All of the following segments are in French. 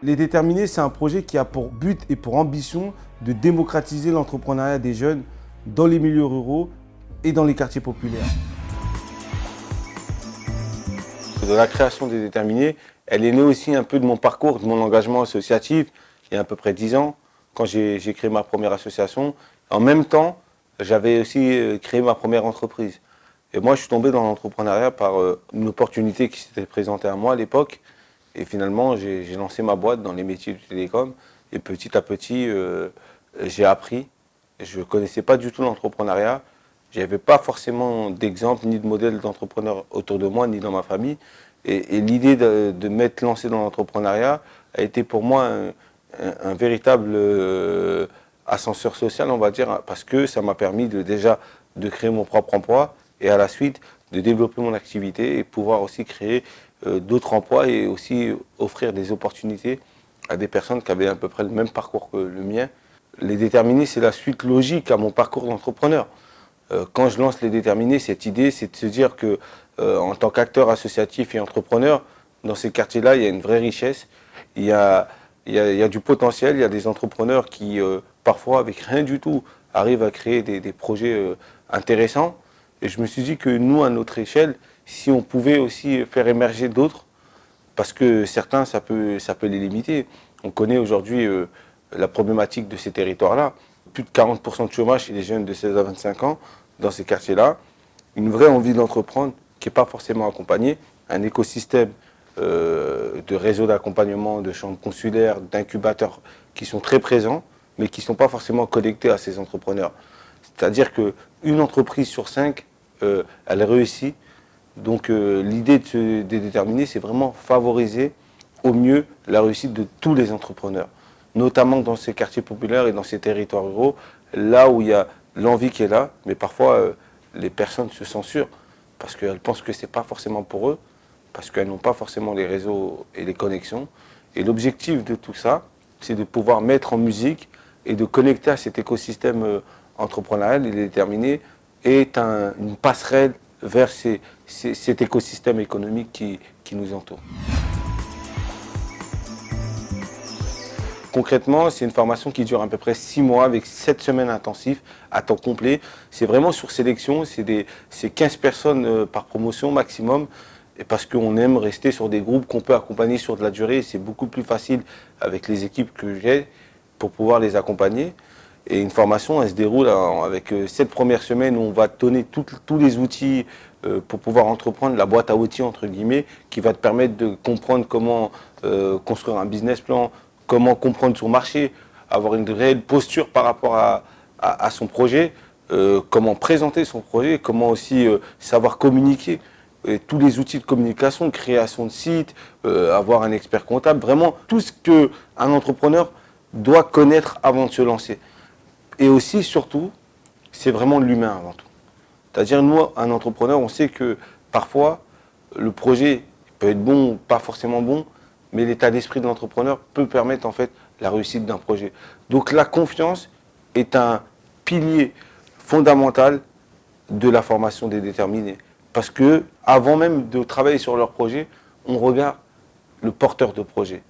Les Déterminés, c'est un projet qui a pour but et pour ambition de démocratiser l'entrepreneuriat des jeunes dans les milieux ruraux et dans les quartiers populaires. De la création des Déterminés, elle est née aussi un peu de mon parcours, de mon engagement associatif, il y a à peu près 10 ans, quand j'ai créé ma première association. En même temps, j'avais aussi créé ma première entreprise. Et moi, je suis tombé dans l'entrepreneuriat par une opportunité qui s'était présentée à moi à l'époque. Et finalement, j'ai lancé ma boîte dans les métiers du télécom. Et petit à petit, j'ai appris. Je ne connaissais pas du tout l'entrepreneuriat. Je n'avais pas forcément d'exemple ni de modèle d'entrepreneur autour de moi, ni dans ma famille. Et l'idée de m'être lancé dans l'entrepreneuriat a été pour moi un véritable ascenseur social, on va dire, parce que ça m'a permis déjà de créer mon propre emploi et à la suite de développer mon activité et pouvoir aussi créer d'autres emplois et aussi offrir des opportunités à des personnes qui avaient à peu près le même parcours que le mien. Les Déterminés, c'est la suite logique à mon parcours d'entrepreneur. Quand je lance les Déterminés, cette idée, c'est de se dire que en tant qu'acteur associatif et entrepreneur, dans ces quartiers-là, il y a une vraie richesse, il y a du potentiel, il y a des entrepreneurs qui, parfois, avec rien du tout, arrivent à créer des projets intéressants. Et je me suis dit que nous, à notre échelle, si on pouvait aussi faire émerger d'autres, parce que certains, ça peut les limiter. On connaît aujourd'hui la problématique de ces territoires-là. Plus de 40% de chômage chez les jeunes de 16 à 25 ans dans ces quartiers-là. Une vraie envie d'entreprendre qui n'est pas forcément accompagnée. Un écosystème de réseaux d'accompagnement, de chambres consulaires, d'incubateurs qui sont très présents, mais qui ne sont pas forcément connectés à ces entrepreneurs. C'est-à-dire qu'une entreprise sur 5, elle réussit. Donc l'idée de se déterminer, c'est vraiment favoriser au mieux la réussite de tous les entrepreneurs, notamment dans ces quartiers populaires et dans ces territoires ruraux, là où il y a l'envie qui est là, mais parfois les personnes se censurent parce qu'elles pensent que ce n'est pas forcément pour eux, parce qu'elles n'ont pas forcément les réseaux et les connexions. Et l'objectif de tout ça, c'est de pouvoir mettre en musique et de connecter à cet écosystème entrepreneurial et déterminé est une passerelle vers cet écosystème économique qui nous entoure. Concrètement, c'est une formation qui dure à peu près 6 mois avec 7 semaines intensives à temps complet. C'est vraiment sur sélection, c'est 15 personnes par promotion maximum. Et parce qu'on aime rester sur des groupes qu'on peut accompagner sur de la durée. C'est beaucoup plus facile avec les équipes que j'ai pour pouvoir les accompagner. Et une formation, elle se déroule avec 7 premières semaines où on va te donner tous les outils pour pouvoir entreprendre, la boîte à outils entre guillemets, qui va te permettre de comprendre comment construire un business plan, comment comprendre son marché, avoir une réelle posture par rapport à son projet, comment présenter son projet, comment aussi savoir communiquer. Et tous les outils de communication, création de site, avoir un expert comptable, vraiment tout ce qu'un entrepreneur doit connaître avant de se lancer. Et aussi, surtout, c'est vraiment l'humain avant tout. C'est-à-dire, nous, un entrepreneur, on sait que parfois, le projet peut être bon ou pas forcément bon, mais l'état d'esprit de l'entrepreneur peut permettre en fait la réussite d'un projet. Donc la confiance est un pilier fondamental de la formation des déterminés. Parce que avant même de travailler sur leur projet, on regarde le porteur de projet.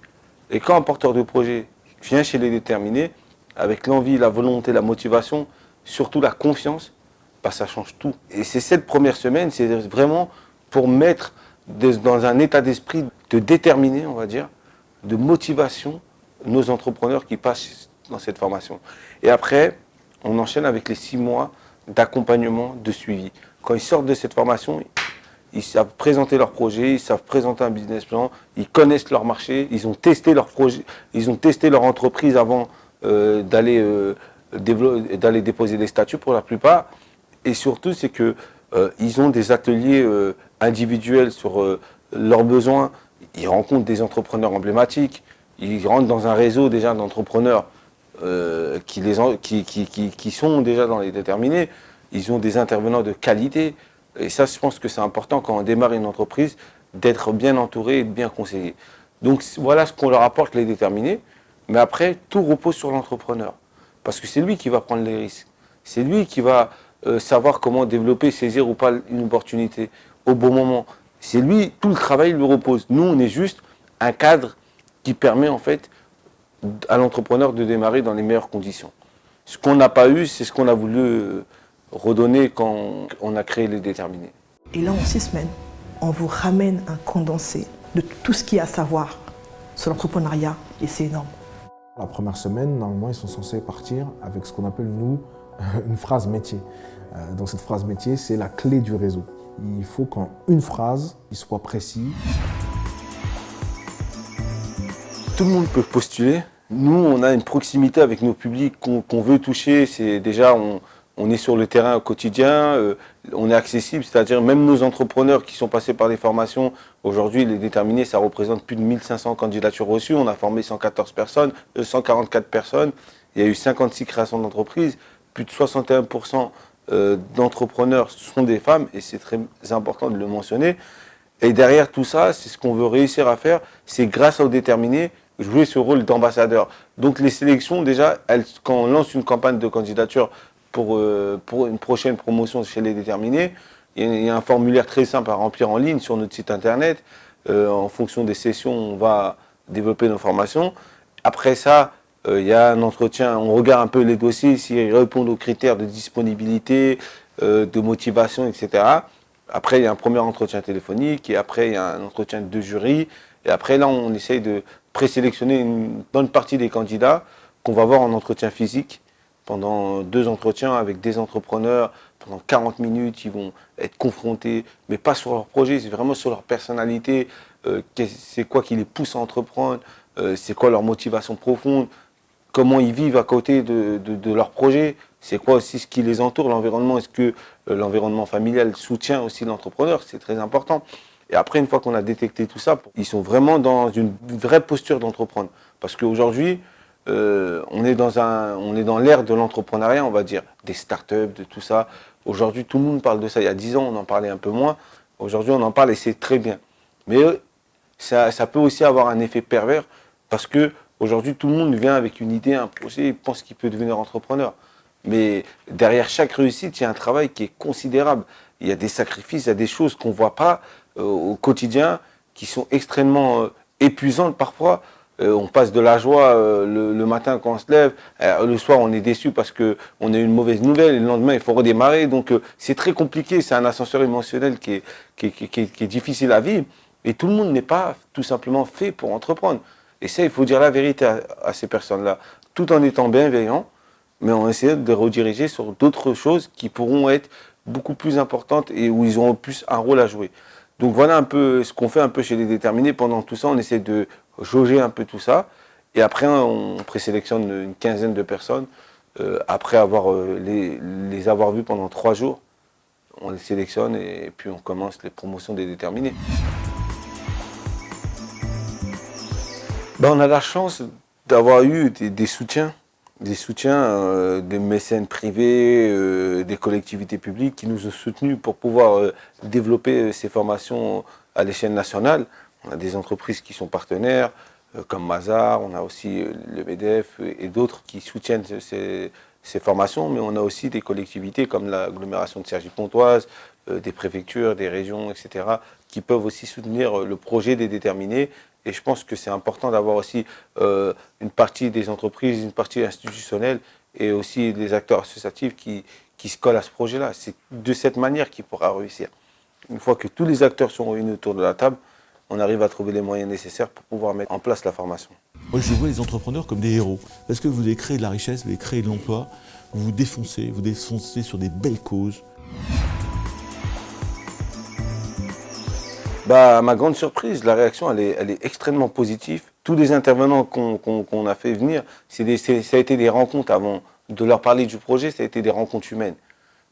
Et quand un porteur de projet vient chez les déterminés, avec l'envie, la volonté, la motivation, surtout la confiance, bah, ça change tout. Et c'est cette première semaine, c'est vraiment pour mettre dans un état d'esprit de déterminé, on va dire, de motivation, nos entrepreneurs qui passent dans cette formation. Et après, on enchaîne avec les 6 mois d'accompagnement, de suivi. Quand ils sortent de cette formation, ils savent présenter leur projet, ils savent présenter un business plan, ils connaissent leur marché, ils ont testé leur projet, ils ont testé leur entreprise avant d'aller déposer des statuts pour la plupart. Et surtout, c'est qu'ils ont des ateliers individuels sur leurs besoins. Ils rencontrent des entrepreneurs emblématiques. Ils rentrent dans un réseau déjà d'entrepreneurs qui sont déjà dans les déterminés. Ils ont des intervenants de qualité. Et ça, je pense que c'est important quand on démarre une entreprise, d'être bien entouré et de bien conseillé. Donc voilà ce qu'on leur apporte, les déterminés. Mais après, tout repose sur l'entrepreneur. Parce que c'est lui qui va prendre les risques. C'est lui qui va savoir comment développer, saisir ou pas une opportunité au bon moment. C'est lui, tout le travail lui repose. Nous, on est juste un cadre qui permet en fait à l'entrepreneur de démarrer dans les meilleures conditions. Ce qu'on n'a pas eu, c'est ce qu'on a voulu redonner quand on a créé les Déterminés. Et là, en 6 semaines, on vous ramène un condensé de tout ce qu'il y a à savoir sur l'entrepreneuriat et c'est énorme. La première semaine, normalement, ils sont censés partir avec ce qu'on appelle, nous, une phrase métier. Donc cette phrase métier, c'est la clé du réseau. Il faut qu'en une phrase, il soit précis. Tout le monde peut postuler. Nous, on a une proximité avec nos publics qu'on veut toucher. C'est déjà, on est sur le terrain au quotidien, on est accessible, c'est-à-dire même nos entrepreneurs qui sont passés par des formations, aujourd'hui les Déterminés, ça représente plus de 1500 candidatures reçues, on a formé 144 personnes, il y a eu 56 créations d'entreprises, plus de 61% d'entrepreneurs sont des femmes, et c'est très important de le mentionner. Et derrière tout ça, c'est ce qu'on veut réussir à faire, c'est grâce aux Déterminés, jouer ce rôle d'ambassadeur. Donc les sélections, déjà, quand on lance une campagne de candidature, pour une prochaine promotion chez les Déterminés, il y a un formulaire très simple à remplir en ligne sur notre site internet. En fonction des sessions, on va développer nos formations. Après ça, il y a un entretien, on regarde un peu les dossiers, s'ils répondent aux critères de disponibilité, de motivation, etc. Après, il y a un premier entretien téléphonique, et après, il y a un entretien de jury. Et après, là, on essaye de présélectionner une bonne partie des candidats qu'on va voir en entretien physique. Pendant 2 entretiens avec des entrepreneurs, pendant 40 minutes, ils vont être confrontés, mais pas sur leur projet, c'est vraiment sur leur personnalité, c'est quoi qui les pousse à entreprendre, c'est quoi leur motivation profonde, comment ils vivent à côté de leur projet, c'est quoi aussi ce qui les entoure, l'environnement, est-ce que l'environnement familial soutient aussi l'entrepreneur, c'est très important. Et après, une fois qu'on a détecté tout ça, ils sont vraiment dans une vraie posture d'entreprendre. Parce qu'aujourd'hui, on est dans l'ère de l'entrepreneuriat, on va dire, des startups, de tout ça. Aujourd'hui, tout le monde parle de ça. Il y a 10 ans, on en parlait un peu moins. Aujourd'hui, on en parle et c'est très bien. Mais ça peut aussi avoir un effet pervers parce que aujourd'hui, tout le monde vient avec une idée, un projet, et pense qu'il peut devenir entrepreneur. Mais derrière chaque réussite, il y a un travail qui est considérable. Il y a des sacrifices, il y a des choses qu'on ne voit pas au quotidien qui sont extrêmement épuisantes parfois. On passe de la joie le matin quand on se lève, le soir on est déçu parce qu'on a eu une mauvaise nouvelle, et le lendemain il faut redémarrer, donc c'est très compliqué, c'est un ascenseur émotionnel qui est difficile à vivre, et tout le monde n'est pas tout simplement fait pour entreprendre. Et ça, il faut dire la vérité à ces personnes-là, tout en étant bienveillant, mais en essayant de rediriger sur d'autres choses qui pourront être beaucoup plus importantes et où ils auront plus un rôle à jouer. Donc voilà un peu ce qu'on fait un peu chez les Déterminés. Pendant tout ça, on essaie de jauger un peu tout ça. Et après, on présélectionne une quinzaine de personnes. Après les avoir vus pendant 3 jours, on les sélectionne et puis on commence les promotions des Déterminés. Ben, on a la chance d'avoir eu des soutiens. Des soutiens des mécènes privés, des collectivités publiques qui nous ont soutenus pour pouvoir développer ces formations à l'échelle nationale. On a des entreprises qui sont partenaires, comme Mazar, on a aussi le MEDEF et d'autres qui soutiennent ces formations, mais on a aussi des collectivités comme l'agglomération de Cergy-Pontoise, des préfectures, des régions, etc., qui peuvent aussi soutenir le projet des Déterminés. Et je pense que c'est important d'avoir aussi une partie des entreprises, une partie institutionnelle et aussi des acteurs associatifs qui se collent à ce projet-là. C'est de cette manière qu'il pourra réussir. Une fois que tous les acteurs sont réunis autour de la table, on arrive à trouver les moyens nécessaires pour pouvoir mettre en place la formation. Moi, je vois les entrepreneurs comme des héros. Parce que vous avez créé de la richesse, vous avez créé de l'emploi, vous défoncez sur des belles causes. Bah, à ma grande surprise, la réaction, elle est extrêmement positive. Tous les intervenants qu'on a fait venir, ça a été des rencontres avant de leur parler du projet, ça a été des rencontres humaines.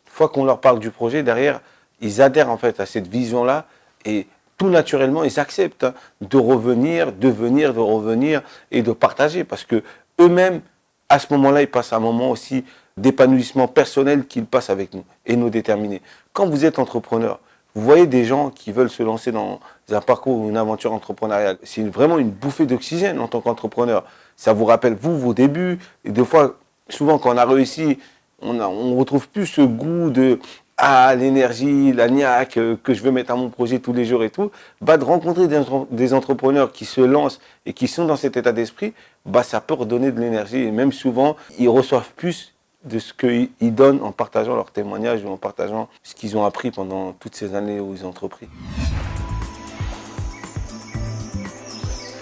Une fois qu'on leur parle du projet, derrière, ils adhèrent en fait à cette vision-là et tout naturellement, ils acceptent de revenir, de revenir et de partager parce que eux-mêmes, à ce moment-là, ils passent un moment aussi d'épanouissement personnel qu'ils passent avec nous et nos Déterminés. Quand vous êtes entrepreneur, vous voyez des gens qui veulent se lancer dans un parcours ou une aventure entrepreneuriale. C'est vraiment une bouffée d'oxygène en tant qu'entrepreneur. Ça vous rappelle, vous, vos débuts. Et des fois, souvent, quand on a réussi, on ne retrouve plus ce goût de « ah, l'énergie, la niaque que je veux mettre à mon projet tous les jours et tout, bah, de rencontrer des entrepreneurs qui se lancent et qui sont dans cet état d'esprit, bah, ça peut redonner de l'énergie. Et même souvent, ils reçoivent plus de ce qu'ils donnent en partageant leurs témoignages ou en partageant ce qu'ils ont appris pendant toutes ces années où ils ont entrepris.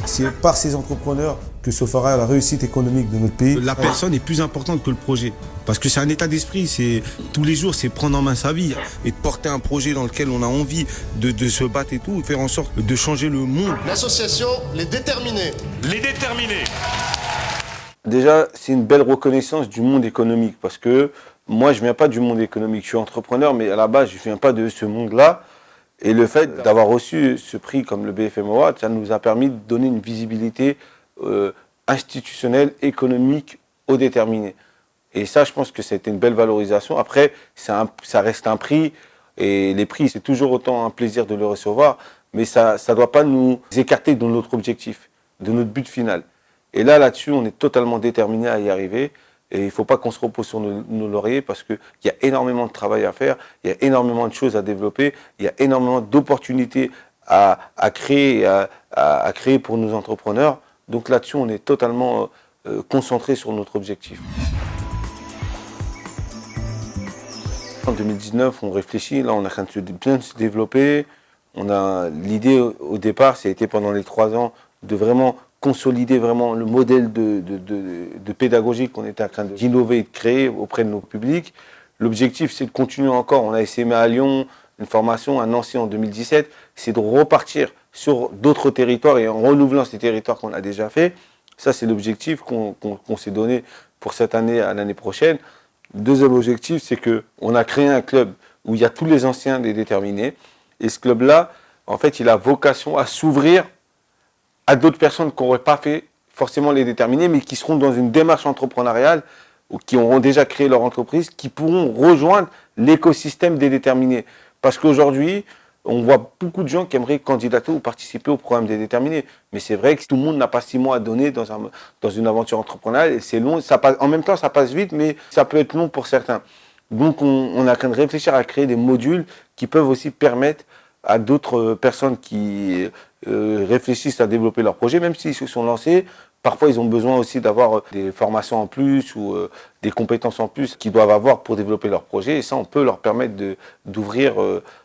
C'est par ces entrepreneurs que se fera la réussite économique de notre pays. La personne est plus importante que le projet. Parce que c'est un état d'esprit, c'est tous les jours, c'est prendre en main sa vie et de porter un projet dans lequel on a envie de se battre et tout, faire en sorte de changer le monde. L'association Les Déterminés. Les Déterminés. Déjà, c'est une belle reconnaissance du monde économique parce que moi, je ne viens pas du monde économique. Je suis entrepreneur, mais à la base, je ne viens pas de ce monde-là. Et le fait d'avoir reçu ce prix comme le BFM Award, ça nous a permis de donner une visibilité institutionnelle, économique aux déterminés. Et ça, je pense que ça a été une belle valorisation. Après, ça reste un prix. Et les prix, c'est toujours autant un plaisir de le recevoir. Mais ça ne doit pas nous écarter de notre objectif, de notre but final. Et là-dessus, on est totalement déterminé à y arriver. Et il ne faut pas qu'on se repose sur nos lauriers parce qu'il y a énormément de travail à faire, il y a énormément de choses à développer, il y a énormément d'opportunités à créer pour nos entrepreneurs. Donc là-dessus, on est totalement concentré sur notre objectif. En 2019, on réfléchit, là on est en train de bien se développer. L'idée au départ, c'était pendant les 3 ans de vraiment consolider vraiment le modèle de pédagogie qu'on était en train d'innover et de créer auprès de nos publics. L'objectif, c'est de continuer encore. On a essayé à Lyon une formation, à Nancy en 2017. C'est de repartir sur d'autres territoires et en renouvelant ces territoires qu'on a déjà fait. Ça, c'est l'objectif qu'on s'est donné pour cette année à l'année prochaine. Deuxième objectif, c'est qu'on a créé un club où il y a tous les anciens des déterminés. Et ce club-là, en fait, il a vocation à s'ouvrir à d'autres personnes qui n'auraient pas fait forcément les déterminés, mais qui seront dans une démarche entrepreneuriale ou qui auront déjà créé leur entreprise, qui pourront rejoindre l'écosystème des déterminés. Parce qu'aujourd'hui, on voit beaucoup de gens qui aimeraient candidater ou participer au programme des déterminés. Mais c'est vrai que tout le monde n'a pas 6 mois à donner dans une aventure entrepreneuriale. Et c'est long, en même temps, ça passe vite, mais ça peut être long pour certains. Donc, on est en train de réfléchir à créer des modules qui peuvent aussi permettre à d'autres personnes qui réfléchissent à développer leur projet, même s'ils se sont lancés. Parfois, ils ont besoin aussi d'avoir des formations en plus ou des compétences en plus qu'ils doivent avoir pour développer leur projet. Et ça, on peut leur permettre d'ouvrir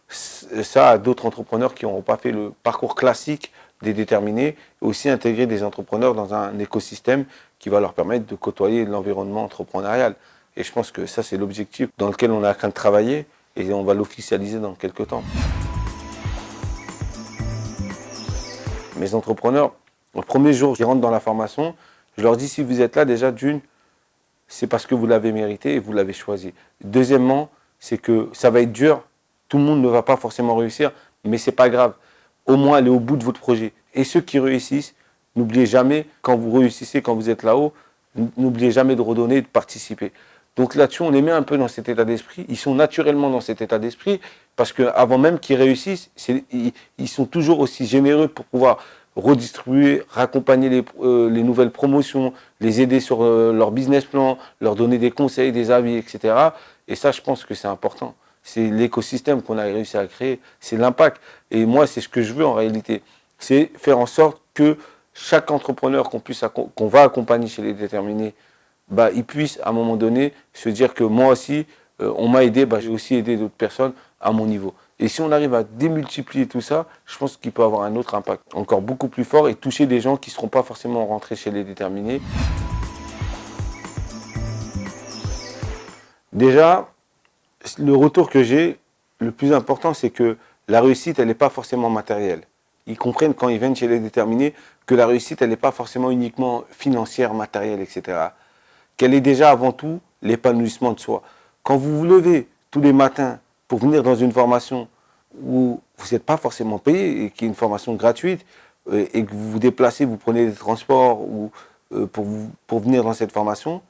ça à d'autres entrepreneurs qui n'auront pas fait le parcours classique des déterminés, et aussi intégrer des entrepreneurs dans un écosystème qui va leur permettre de côtoyer l'environnement entrepreneurial. Et je pense que ça, c'est l'objectif dans lequel on est en train de travailler et on va l'officialiser dans quelques temps. Mes entrepreneurs, le premier jour, ils rentrent dans la formation, je leur dis, si vous êtes là, déjà d'une, c'est parce que vous l'avez mérité et vous l'avez choisi. Deuxièmement, c'est que ça va être dur, tout le monde ne va pas forcément réussir, mais ce n'est pas grave. Au moins, allez au bout de votre projet. Et ceux qui réussissent, n'oubliez jamais, quand vous réussissez, quand vous êtes là-haut, n'oubliez jamais de redonner et de participer. Donc là-dessus, on les met un peu dans cet état d'esprit. Ils sont naturellement dans cet état d'esprit parce qu'avant même qu'ils réussissent, ils sont toujours aussi généreux pour pouvoir redistribuer, raccompagner les nouvelles promotions, les aider sur leur business plan, leur donner des conseils, des avis, etc. Et ça, je pense que c'est important. C'est l'écosystème qu'on a réussi à créer, c'est l'impact. Et moi, c'est ce que je veux en réalité. C'est faire en sorte que chaque entrepreneur qu'on va accompagner chez les déterminés, il puisse à un moment donné se dire que moi aussi, on m'a aidé, j'ai aussi aidé d'autres personnes à mon niveau. Et si on arrive à démultiplier tout ça, je pense qu'il peut avoir un autre impact, encore beaucoup plus fort et toucher des gens qui ne seront pas forcément rentrés chez les déterminés. Déjà, le retour que j'ai, le plus important, c'est que la réussite, elle n'est pas forcément matérielle. Ils comprennent quand ils viennent chez les déterminés que la réussite, elle n'est pas forcément uniquement financière, matérielle, etc. Qu'elle est déjà avant tout l'épanouissement de soi. Quand vous vous levez tous les matins pour venir dans une formation où vous n'êtes pas forcément payé et qui est une formation gratuite et que vous vous déplacez, vous prenez des transports pour venir dans cette formation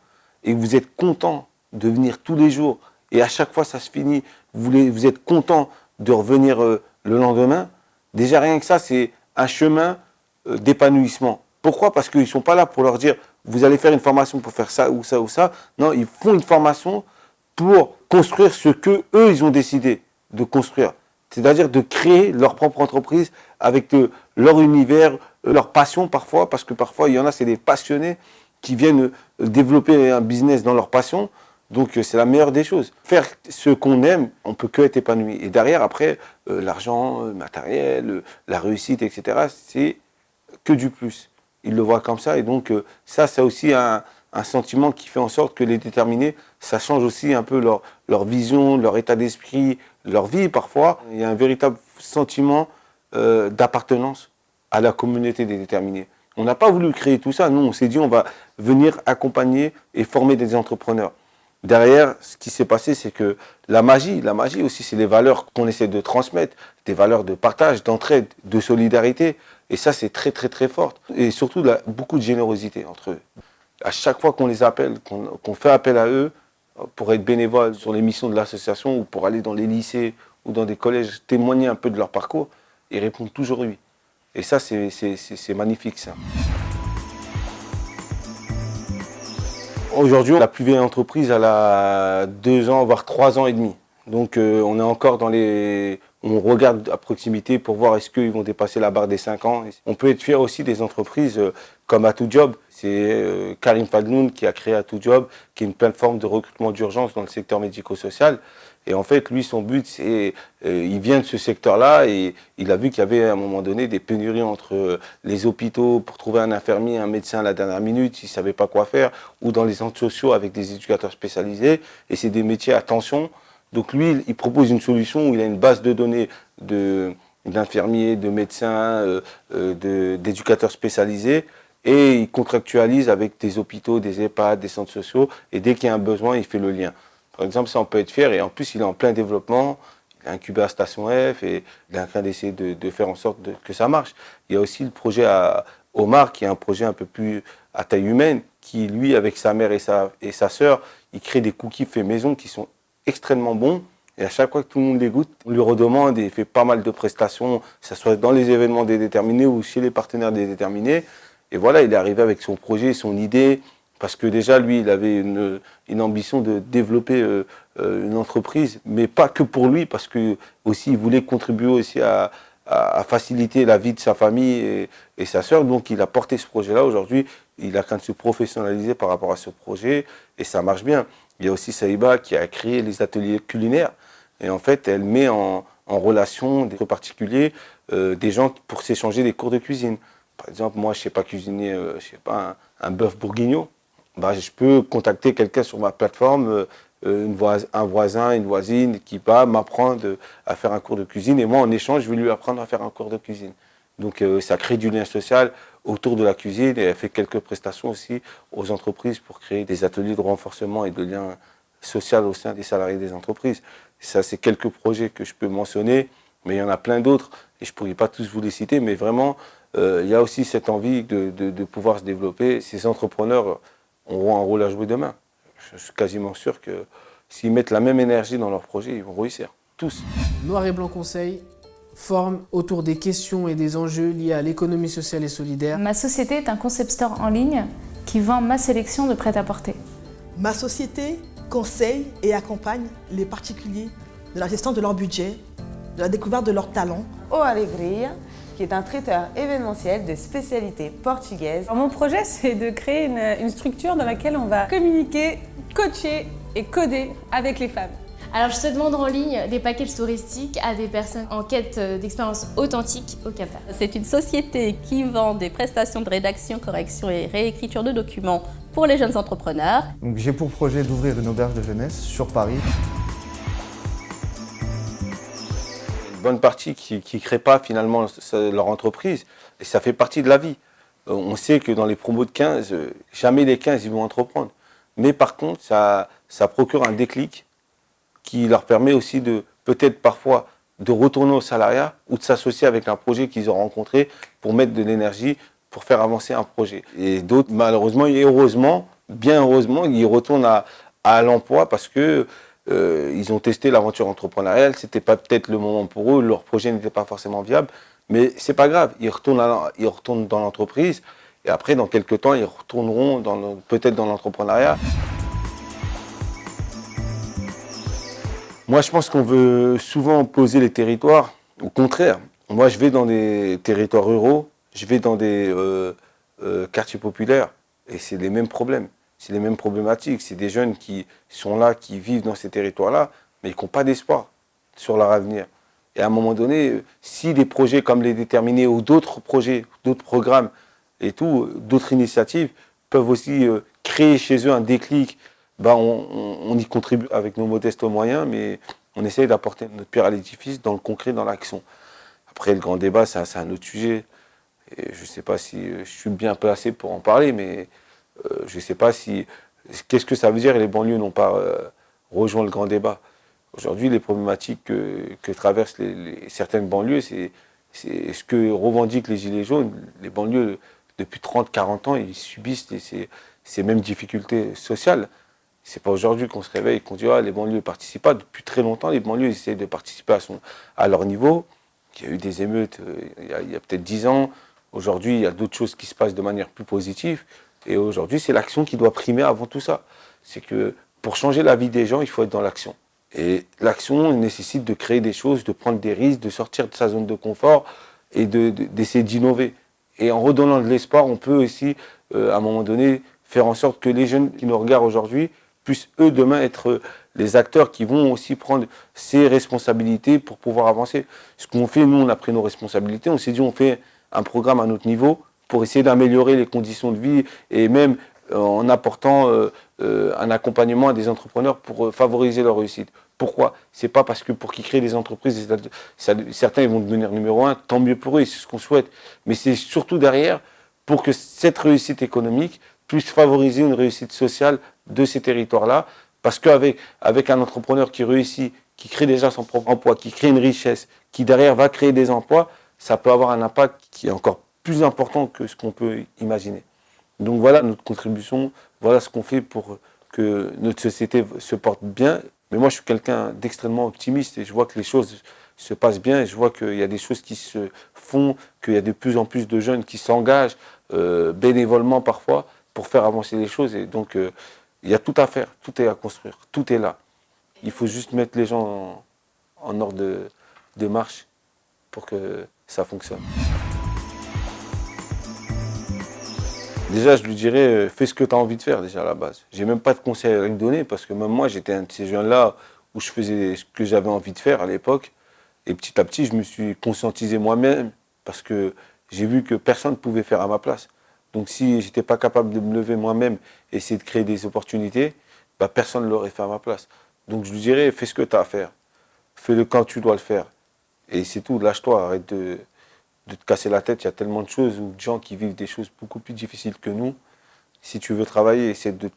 et que vous êtes content de venir tous les jours et à chaque fois ça se finit, vous êtes content de revenir le lendemain, déjà rien que ça c'est un chemin d'épanouissement. Pourquoi ? Parce qu'ils ne sont pas là pour leur dire vous allez faire une formation pour faire ça ou ça ou ça. Non, ils font une formation pour construire ce que eux ils ont décidé de construire. C'est-à-dire de créer leur propre entreprise avec leur univers, leur passion parfois, parce que parfois il y en a, c'est des passionnés qui viennent développer un business dans leur passion. Donc c'est la meilleure des choses. Faire ce qu'on aime, on peut que être épanoui. Et derrière, après, l'argent, le matériel, la réussite, etc., c'est que du plus. Ils le voient comme ça. Et donc ça, c'est aussi un sentiment qui fait en sorte que les déterminés, ça change aussi un peu leur vision, leur état d'esprit, leur vie parfois. Il y a un véritable sentiment d'appartenance à la communauté des déterminés. On n'a pas voulu créer tout ça. Nous, on s'est dit on va venir accompagner et former des entrepreneurs. Derrière, ce qui s'est passé, c'est que la magie aussi, c'est les valeurs qu'on essaie de transmettre, des valeurs de partage, d'entraide, de solidarité. Et ça, c'est très, très, très fort. Et surtout, beaucoup de générosité entre eux. À chaque fois qu'on les appelle, qu'on fait appel à eux pour être bénévoles sur les missions de l'association ou pour aller dans les lycées ou dans des collèges, témoigner un peu de leur parcours, ils répondent toujours oui. Et ça, c'est magnifique, ça. Aujourd'hui, la plus vieille entreprise, elle a 2 ans, voire 3 ans et demi. Donc, on est encore dans les... On regarde à proximité pour voir est-ce qu'ils vont dépasser la barre des 5 ans. On peut être fier aussi des entreprises comme Atoujob. C'est Karim Fadloun qui a créé Atoujob, qui est une plateforme de recrutement d'urgence dans le secteur médico-social. Et en fait, lui, son but, c'est, il vient de ce secteur-là et il a vu qu'il y avait à un moment donné des pénuries entre les hôpitaux pour trouver un infirmier, un médecin à la dernière minute, s'ils ne savaient pas quoi faire, ou dans les centres sociaux avec des éducateurs spécialisés. Et c'est des métiers à tension. Donc lui, il propose une solution où il a une base de données d'infirmiers, de médecins, d'éducateurs spécialisés. Et il contractualise avec des hôpitaux, des EHPAD, des centres sociaux. Et dès qu'il y a un besoin, il fait le lien. Par exemple, ça, on peut être fier. Et en plus, il est en plein développement. Il a incubé à Station F et il est en train d'essayer de faire en sorte que ça marche. Il y a aussi le projet à Omar, qui est un projet un peu plus à taille humaine, qui, lui, avec sa mère et sa sœur, il crée des cookies faits maison qui sont extrêmement bons. Et à chaque fois que tout le monde les goûte, on lui redemande et il fait pas mal de prestations, que ce soit dans les événements des déterminés ou chez les partenaires des déterminés. Et voilà, il est arrivé avec son projet, son idée, parce que déjà, lui, il avait une ambition de développer une entreprise, mais pas que pour lui, parce que aussi, il voulait contribuer aussi à faciliter la vie de sa famille et sa sœur. Donc, il a porté ce projet-là. Aujourd'hui, il a quand même se professionnaliser par rapport à ce projet et ça marche bien. Il y a aussi Saïba qui a créé les ateliers culinaires. Et en fait, elle met en relation des particuliers des gens pour s'échanger des cours de cuisine. Par exemple, moi, je ne sais pas cuisiner, un bœuf bourguignon. Bah, je peux contacter quelqu'un sur ma plateforme, un voisin, une voisine qui va m'apprendre à faire un cours de cuisine. Et moi, en échange, je vais lui apprendre à faire un cours de cuisine. Donc, ça crée du lien social autour de la cuisine et elle fait quelques prestations aussi aux entreprises pour créer des ateliers de renforcement et de lien social au sein des salariés des entreprises. Ça, c'est quelques projets que je peux mentionner, mais il y en a plein d'autres et je ne pourrais pas tous vous les citer, mais vraiment, il y a aussi cette envie de pouvoir se développer. Ces entrepreneurs auront un rôle à jouer demain. Je suis quasiment sûr que s'ils mettent la même énergie dans leurs projets, ils vont réussir, tous. Noir et Blanc Conseil forme autour des questions et des enjeux liés à l'économie sociale et solidaire. Ma société est un concept store en ligne qui vend ma sélection de prêt-à-porter. Ma société conseille et accompagne les particuliers de la gestion de leur budget, de la découverte de leurs talents. O Alegria, qui est un traiteur événementiel de spécialité portugaise. Alors, mon projet, c'est de créer une structure dans laquelle on va communiquer, coacher et coder avec les femmes. Alors je souhaite vendre en ligne des packages touristiques à des personnes en quête d'expériences authentiques au Cap-Vert. C'est une société qui vend des prestations de rédaction, correction et réécriture de documents pour les jeunes entrepreneurs. Donc j'ai pour projet d'ouvrir une auberge de jeunesse sur Paris. Une bonne partie qui ne crée pas finalement leur entreprise et ça fait partie de la vie. On sait que dans les promos de 15, jamais les 15 ils vont entreprendre. Mais par contre, ça procure un déclic qui leur permet aussi de, peut-être parfois, de retourner au salariat ou de s'associer avec un projet qu'ils ont rencontré pour mettre de l'énergie, pour faire avancer un projet. Et d'autres, malheureusement et heureusement, bien heureusement, ils retournent à l'emploi parce que ils ont testé l'aventure entrepreneuriale, c'était pas peut-être le moment pour eux, leur projet n'était pas forcément viable, mais c'est pas grave, ils retournent dans l'entreprise et après, dans quelques temps, ils retourneront peut-être dans l'entrepreneuriat. Moi, je pense qu'on veut souvent opposer les territoires. Au contraire, moi, je vais dans des territoires ruraux, je vais dans des quartiers populaires, et c'est les mêmes problèmes, c'est les mêmes problématiques. C'est des jeunes qui sont là, qui vivent dans ces territoires-là, mais qui n'ont pas d'espoir sur leur avenir. Et à un moment donné, si des projets comme les Déterminés ou d'autres projets, d'autres programmes et tout, d'autres initiatives peuvent aussi créer chez eux un déclic, ben on y contribue avec nos modestes moyens, mais on essaye d'apporter notre pierre à l'édifice dans le concret, dans l'action. Après, le grand débat, c'est un autre sujet. Et je ne sais pas si je suis bien placé pour en parler, mais je ne sais pas si... Qu'est-ce que ça veut dire, les banlieues n'ont pas rejoint le grand débat. Aujourd'hui, les problématiques que traversent certaines banlieues, c'est ce que revendiquent les Gilets jaunes. Les banlieues, depuis 30-40 ans, ils subissent ces mêmes difficultés sociales. C'est pas aujourd'hui qu'on se réveille et qu'on dit « Ah, les banlieues ne participent pas ». Depuis très longtemps, les banlieues essaient de participer à leur niveau. Il y a eu des émeutes il y a peut-être 10 ans. Aujourd'hui, il y a d'autres choses qui se passent de manière plus positive. Et aujourd'hui, c'est l'action qui doit primer avant tout ça. C'est que pour changer la vie des gens, il faut être dans l'action. Et l'action nécessite de créer des choses, de prendre des risques, de sortir de sa zone de confort et d'essayer d'innover. Et en redonnant de l'espoir, on peut aussi, à un moment donné, faire en sorte que les jeunes qui nous regardent aujourd'hui puissent, eux, demain, être les acteurs qui vont aussi prendre ces responsabilités pour pouvoir avancer. Ce qu'on fait, nous, on a pris nos responsabilités, on s'est dit, on fait un programme à notre niveau pour essayer d'améliorer les conditions de vie et même en apportant un accompagnement à des entrepreneurs pour favoriser leur réussite. Pourquoi? C'est pas parce que pour qu'ils créent des entreprises, certains ils vont devenir numéro 1, tant mieux pour eux, c'est ce qu'on souhaite. Mais c'est surtout derrière pour que cette réussite économique puisse favoriser une réussite sociale de ces territoires-là. Parce qu'avec un entrepreneur qui réussit, qui crée déjà son propre emploi, qui crée une richesse, qui derrière va créer des emplois, ça peut avoir un impact qui est encore plus important que ce qu'on peut imaginer. Donc voilà notre contribution, voilà ce qu'on fait pour que notre société se porte bien. Mais moi je suis quelqu'un d'extrêmement optimiste et je vois que les choses se passent bien et je vois qu'il y a des choses qui se font, qu'il y a de plus en plus de jeunes qui s'engagent bénévolement parfois pour faire avancer les choses. Et donc il y a tout à faire, tout est à construire, tout est là. Il faut juste mettre les gens en ordre de marche pour que ça fonctionne. Déjà, je lui dirais, fais ce que tu as envie de faire déjà à la base. J'ai même pas de conseils à lui donner parce que même moi, j'étais un de ces jeunes-là où je faisais ce que j'avais envie de faire à l'époque. Et petit à petit, je me suis conscientisé moi-même parce que j'ai vu que personne ne pouvait faire à ma place. Donc si j'étais pas capable de me lever moi-même et essayer de créer des opportunités, bah, personne ne l'aurait fait à ma place. Donc je lui dirais, fais ce que tu as à faire. Fais-le quand tu dois le faire. Et c'est tout, lâche-toi, arrête de te casser la tête. Il y a tellement de choses ou de gens qui vivent des choses beaucoup plus difficiles que nous. Si tu veux travailler, essaie de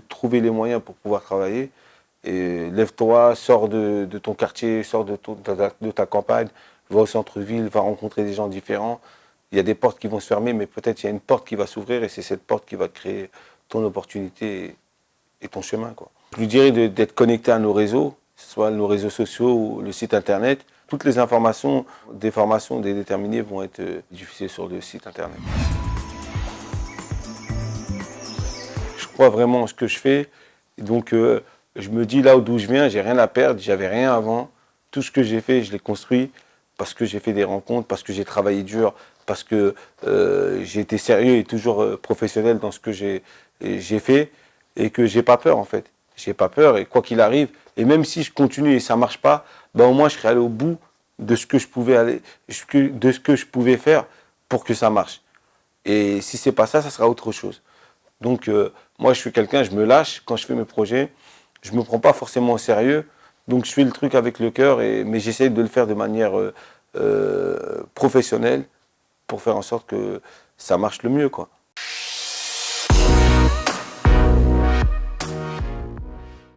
trouver les moyens pour pouvoir travailler. Et lève-toi, sors de ton quartier, sors de ta campagne, va au centre-ville, va rencontrer des gens différents. Il y a des portes qui vont se fermer, mais peut-être il y a une porte qui va s'ouvrir et c'est cette porte qui va te créer ton opportunité et ton chemin, quoi. Je lui dirais d'être connecté à nos réseaux, soit nos réseaux sociaux ou le site internet. Toutes les informations des formations des Déterminés vont être diffusées sur le site internet. Je crois vraiment en ce que je fais. Et donc, je me dis là d'où je viens, j'ai rien à perdre, j'avais rien avant. Tout ce que j'ai fait, je l'ai construit parce que j'ai fait des rencontres, parce que j'ai travaillé dur, parce que j'ai été sérieux et toujours professionnel dans ce que j'ai fait et que j'ai pas peur en fait. J'ai pas peur et quoi qu'il arrive, et même si je continue et ça marche pas, ben au moins je serai allé au bout de ce que je pouvais faire pour que ça marche. Et si c'est pas ça, ça sera autre chose. Donc moi je suis quelqu'un, je me lâche quand je fais mes projets, je me prends pas forcément au sérieux, donc je fais le truc avec le cœur, mais j'essaie de le faire de manière professionnelle pour faire en sorte que ça marche le mieux, quoi.